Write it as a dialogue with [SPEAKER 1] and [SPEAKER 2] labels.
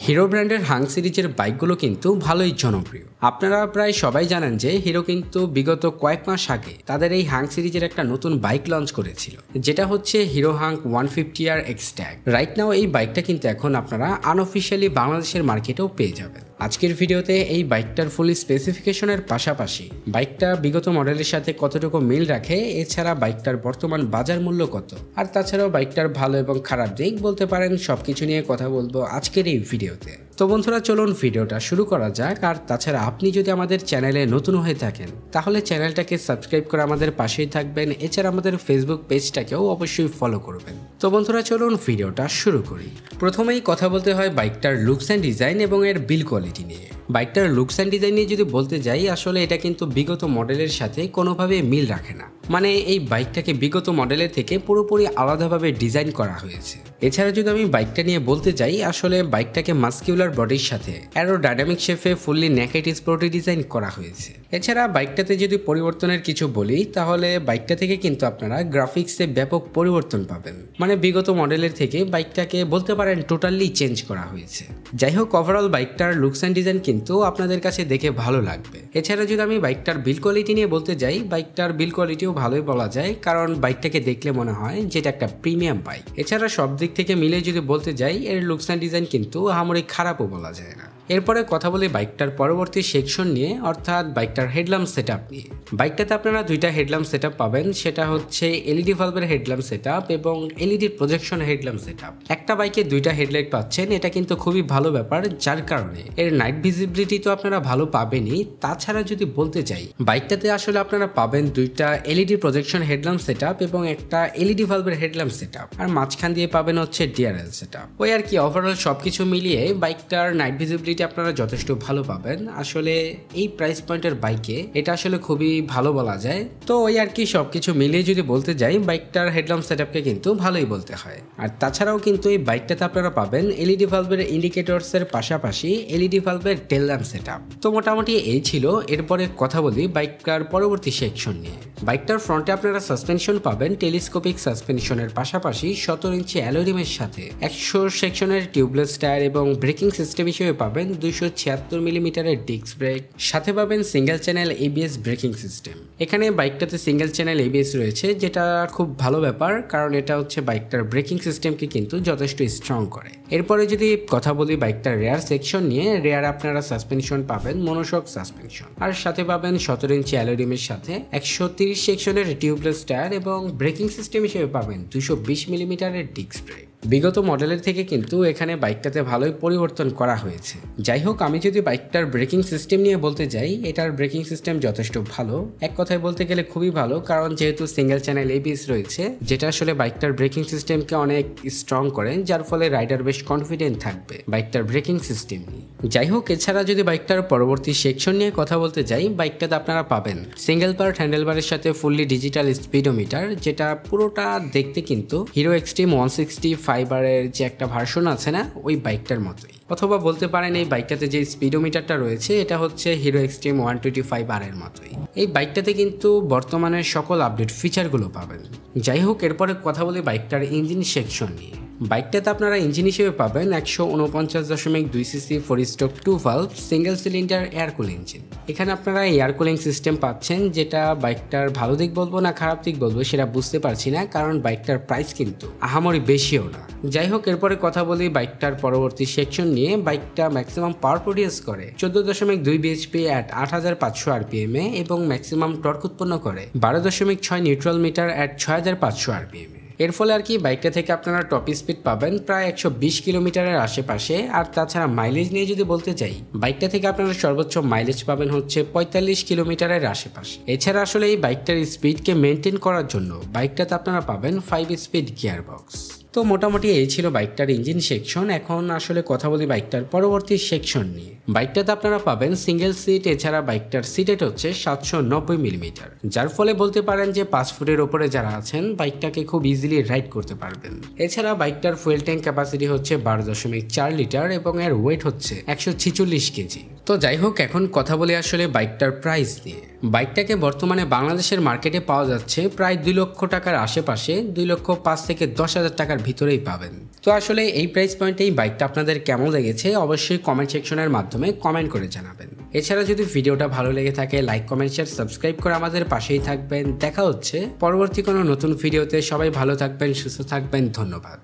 [SPEAKER 1] Hero ব্র্যান্ডের হাং সিরিজের বাইকগুলো কিন্তু ভালোই জনপ্রিয়। আপনারা প্রায় সবাই জানেন যে হিরো কিন্তু বিগত কয়েক মাস আগে তাদের এই হাং সিরিজের একটা নতুন বাইক লঞ্চ করেছিল, যেটা হচ্ছে hero Hang 150R X-Tag। Right now এই বাইকটা কিন্তু এখন আপনারা আনঅফিশিয়ালি বাংলাদেশের মার্কেটেও পেয়ে যাবেন। আজকের ভিডিওতে এই বাইকটার ফুল স্পেসিফিকেশনের পাশাপাশি বাইকটা বিগত মডেলের সাথে কতটুকু মিল রাখে, এছাড়া বাইকটার বর্তমান বাজার মূল্য কত, আর তাছাড়াও বাইকটার ভালো এবং খারাপ দিক বলতে পারেন সবকিছু নিয়ে কথা বলবো আজকের এই ভিডিওতে। তো বন্ধুরা চলুন ভিডিওটা শুরু করা যাক। আর তাছাড়া আপনি যদি আমাদের চ্যানেলে নতুন হয়ে থাকেন তাহলে চ্যানেলটাকে সাবস্ক্রাইব করে আমাদের পাশেই থাকবেন। এছাড়া আমাদের ফেসবুক পেজটাকেও অবশ্যই ফলো করবেন। তো বন্ধুরা চলুন ভিডিওটা শুরু করি। প্রথমেই কথা বলতে হয় বাইকটার লুকস অ্যান্ড ডিজাইন এবং এর বিল কোয়ালিটি নিয়ে। বাইকটার লুকস অ্যান্ড ডিজাইন নিয়ে যদি বলতে যাই, আসলে এটা কিন্তু বিগত মডেলের সাথে কোনোভাবে মিল রাখে না। মানে এই বাইকটাকে বিগত মডেলের থেকে পুরোপুরি আলাদাভাবে ডিজাইন করা হয়েছে। এছাড়া যদি আমি বাইকটা নিয়ে বলতে যাই, আসলে বাইকটাকে মাস্কিউলার বডির সাথে অ্যারোডাইনামিক শেপে ফুললি নেকেড স্পোর্টি ডিজাইন করা হয়েছে। এছাড়া বাইকটাতে যদি পরিবর্তনের কিছু বলি, তাহলে বাইকটা থেকে কিন্তু আপনারা গ্রাফিক্সে ব্যাপক পরিবর্তন পাবেন। মানে বিগত মডেলের থেকে বাইকটাকে বলতে পারেন টোটালি চেঞ্জ করা হয়েছে। যাই হোক, ওভারঅল বাইকটার লুকস অ্যান্ড ডিজাইন কিন্তু আপনাদের কাছে দেখে ভালো লাগবে। এছাড়া যদি আমি বাইকটার বিল কোয়ালিটি নিয়ে বলতে যাই, বাইকটার বিল কোয়ালিটিও ভালোই বলা যায়, কারণ বাইকটাকে দেখলে মনে হয় যেটা একটা প্রিমিয়াম বাইক। এছাড়া সব দিক থেকে মিলে যদি বলতে যাই, এর লুকস অ্যান্ড ডিজাইন কিন্তু আহামরি খারাপও বলা যায় না। এরপরে কথা বলি বাইকটার পরবর্তী সেকশন নিয়ে, অর্থাৎ বাইকটার হেডল্যাম্প সেটআপ নিয়ে। বাইকটাতে আপনারা দুইটা হেডল্যাম্প সেটআপ পাবেন, সেটা হচ্ছে এলইডি ভালভের হেডল্যাম্প সেটআপ এবং এলইডি প্রজেকশন হেডল্যাম্প সেটআপ। একটা বাইকে দুইটা হেডলাইট পাচ্ছেন, এটা কিন্তু খুবই ভালো ব্যাপার, যার কারণে এর নাইট ভিজিবিলিটি তো আপনারা ভালো পাবেনই। তাছাড়া যদি বলতে চাই, বাইকটাতে আসলে আপনারা পাবেন দুইটা এলইডি প্রজেকশন হেডল্যাম্প সেটআপ এবং একটা এলইডি ভালভের হেডল্যাম্প সেটআপ, আর মাঝখান দিয়ে পাবেন হচ্ছে ডিআরএল সেটআপ। ওই আর কি, ওভারঅল সবকিছু মিলিয়ে বাইকটার নাইট ভিজিবিলিটি আপনারা যথেষ্ট ভালো পাবেন। আসলে এই প্রাইস পয়েন্টের বাইকে এটা আসলে খুবই ভালো বলা যায়। তো ওই আর কি, সবকিছু মিলিয়ে যদি বলতে যাই, বাইকটার হেডল্যাম্প সেটআপকে কিন্তু ভালোই বলতে হয়। আর তাছাড়াও কিন্তু এই বাইকটাতে আপনারা পাবেন এলইডি ভালভের ইন্ডিকেটরস এর পাশাপাশি এলইডি ভালভের টেল ল্যাম্প সেটআপ। তো মোটামুটি এই ছিল। এরপরে কথা বলি বাইকটার পরবর্তী সেকশন নিয়ে। বাইকটার ফ্রন্টে আপনারা সাসপেনশন পাবেন টেলিস্কোপিক সাসপেনশনের পাশাপাশি 17 ইঞ্চি অ্যালুমিনিয়ামের সাথে 100 সেকশনের টিউবলেস টায়ার এবং ব্রেকিং সিস্টেম হিসেবে পাবেন 276 মিলিমিটারের ডিস্ক ব্রেক। সাথে পাবেন single channel ABS braking system. এখানে বাইকটাতে সিঙ্গেল চ্যানেল এবিএস রয়েছে, যেটা খুব ভালো ব্যাপার, কারণ এটা হচ্ছে বাইকটার ব্রেকিং সিস্টেমকে কিন্তু যথেষ্ট স্ট্রং করে। এরপরে যদি কথা বলি বাইকটার রেয়ার সেকশন নিয়ে, রেয়ার আপনারা সাসপেনশন পাবেন মনোশক সাসপেনশন, আর সাথে পাবেন 17 ইঞ্চি অ্যালুমিনিয়ামের সাথে 130 সেকশনের টিউবলেস টায়ার এবং ব্রেকিং সিস্টেম হিসেবে পাবেন 220 মিলিমিটারের ডিস্ক ব্রেক। বিগত মডেলের থেকে কিন্তু এখানে বাইকটাতে ভালোই পরিবর্তন করা হয়েছে। যাই হোক, আমি যদি বাইকটার ব্রেকিং সিস্টেম নিয়ে বলতে যাই, এটার ব্রেকিং সিস্টেম যথেষ্ট ভালো, এক কথায় বলতে গেলে খুবই ভালো, কারণ যেহেতু সিঙ্গেল চ্যানেল এবিএস রয়েছে, যেটা আসলে বাইকটার ব্রেকিং সিস্টেমকে অনেক স্ট্রং করে, যার ফলে রাইডার বেশ কনফিডেন্ট থাকবে বাইকটার ব্রেকিং সিস্টেম নিয়ে। যাই হোক, এছাড়া যদি বাইকটার পরবর্তী সেকশন নিয়ে কথা বলতে যাই, বাইকটাতে আপনারা পাবেন সিঙ্গেল পার্ট হ্যান্ডেলবারের সাথে ফুললি ডিজিটাল স্পিডোমিটার, যেটা পুরোটা দেখতে কিন্তু হিরো এক্সট্রিম 160 ফাইবারের যে একটা ভার্সন আছে না, ওই বাইকটার মতোই। অথবা বলতে পারেন এই বাইকটাতে যে স্পিডোমিটারটা রয়েছে, এটা হচ্ছে হিরো এক্সট্রিম 125R এর মতোই। এই বাইকটাতে কিন্তু বর্তমানের সকল আপডেট ফিচারগুলো পাবেন। যাই হোক, এরপরে কথা বলি বাইকটার ইঞ্জিন সেকশন নিয়ে। বাইকটাতে আপনারা ইঞ্জিন হিসেবে পাবেন 149.2 CC 4 stroke 2 valve single cylinder air কুল ইঞ্জিন। এখানে আপনারা এয়ার কুলিং সিস্টেম পাচ্ছেন, যেটা বাইকটার ভালো দিক বলবো না খারাপ দিক বলবো সেটা বুঝতে পারছি না, কারণ বাইকটার প্রাইস কিন্তু আহামরি বেশিও না। যাই হোক, এরপরে কথা বলি বাইকটার পরবর্তী সেকশন নিয়ে। বাইকটা ম্যাক্সিমাম পাওয়ার প্রডিউস করে 14.2 বিএইচপি অ্যাট 8500 আরপিএম এ এবং ম্যাক্সিমাম টর্ক উৎপন্ন করে 12.6 নিউট্রাল মিটার অ্যাট 6500 আরপিএম এ। এর ফলে আর কি বাইকটা থেকে আপনারা টপ স্পিড পাবেন প্রায় 120 কিলোমিটারের আশেপাশে। আর তাছাড়া মাইলেজ নিয়ে যদি বলতে চাই, বাইকটা থেকে আপনারা সর্বোচ্চ মাইলেজ পাবেন হচ্ছে 45 কিলোমিটারের আশেপাশে। এছাড়া আসলে এই বাইকটার স্পিডকে মেনটেন করার জন্য বাইকটাতে আপনারা পাবেন 5 স্পিড গিয়ার বক্স। তো মোটামুটি এই ছিল বাইকটার ইঞ্জিন সেকশন। এখন আসলে কথা বলি বাইকটার পরবর্তী সেকশন নিয়ে। বাইকটাতে আপনারা পাবেন সিঙ্গেল সিট, এছাড়া বাইকটার সিট হাইট হচ্ছে 790 মিলিমিটার, যার ফলে বলতে পারেন যে 5 ফুটের ওপরে যারা আছেন বাইকটাকে খুব ইজিলি রাইড করতে পারবেন। এছাড়া বাইকটার ফুয়েল ট্যাঙ্ক ক্যাপাসিটি হচ্ছে 12.4 লিটার এবং এর ওয়েট হচ্ছে 146 কেজি। তো যাই হোক, এখন কথা বলি আসলে বাইকটার প্রাইস নিয়ে। বাইকটাকে বর্তমানে বাংলাদেশের মার্কেটে পাওয়া যাচ্ছে প্রায় 2 লক্ষ টাকার আশেপাশে, 2,05,000 থেকে 10,000 টাকার ভিতরেই পাবেন। তো আসলে এই প্রাইস পয়েন্টে এই বাইকটা আপনাদের কেমন লেগেছে অবশ্যই কমেন্ট সেকশনের মাধ্যমে কমেন্ট করে জানাবেন। এছাড়া যদি ভিডিওটা ভালো লেগে থাকে লাইক, কমেন্ট, শেয়ার, সাবস্ক্রাইব করে আমাদের পাশেই থাকবেন। দেখা হচ্ছে পরবর্তী কোনো নতুন ভিডিওতে। সবাই ভালো থাকবেন, সুস্থ থাকবেন, ধন্যবাদ।